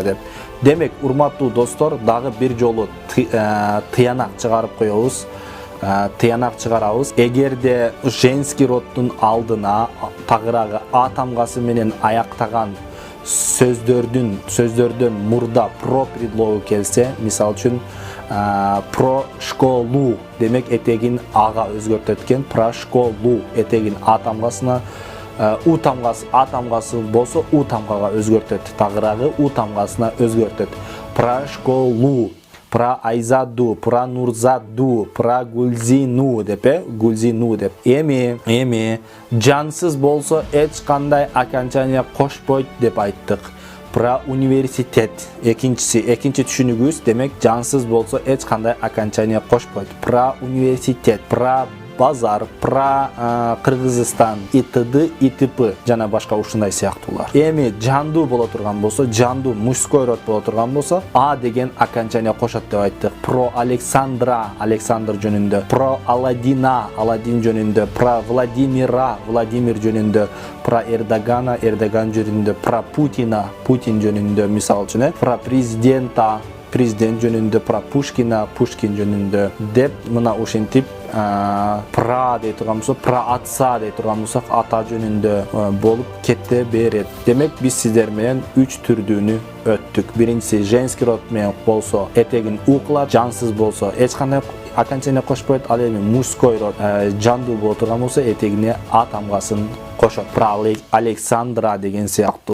деп. Демек, урматтуу достор, дагы бир жолу тыянак чыгарып коебуз. Тыянак чыгарабыз. Эгерде женский роддун алдына тагыраагы а тамгасы менен аяктаган сөздөрдөн мурда про предлогу келсе, мисал үчүн про школу демек этегин ага өзгөртөт экен. Про школу этегин а тамгасына, у тамгасы а тамгасы болсо у тамгага өзгөртөт. Тагыраагы у тамгасына өзгөртөт. Про школу, про Айзаду, про Нурзаду, про Гулзину деп, Гулзину деп. Эми жансыз болсо эч кандай окончание кошпойт деп айттык. Про университет экинчи түшүнүгүбүз, демек жансыз болсо эч кандай окончание кошпойт. Про университет, про базар, про Кыргызстан, итд, итп жана башка ушундай сыяктуулар. Эми жандуу боло турган болсо, жандуу мужской род боло турган болсо, а деген окончание кошот деп айттык. Про Александра, Александр жөнүндө, про Аладдина, Аладдин жөнүндө, про Владимира, Владимир жөнүндө, про Эрдогана, Эрдоган жөнүндө, про Путина, Путин жөнүндө, мисал үчүн, про президента, президент жөнүндө, про Пушкина, Пушкин жөнүндө деп мына ушинтип про дей турган болсок, про отца дей турган болсок, ата жөнүндө болуп кете берет. Демек, биз сиздер менен 3 түрдүүнү өттүк. Биринчиси женский род менен болсо этегин у кылат, жансыз болсо эч кандай окончание кошпойт. Ал эми мужской род жандуу боло турган болсо этегине а тамгасын кошот. Про Александра деген сыяктуу.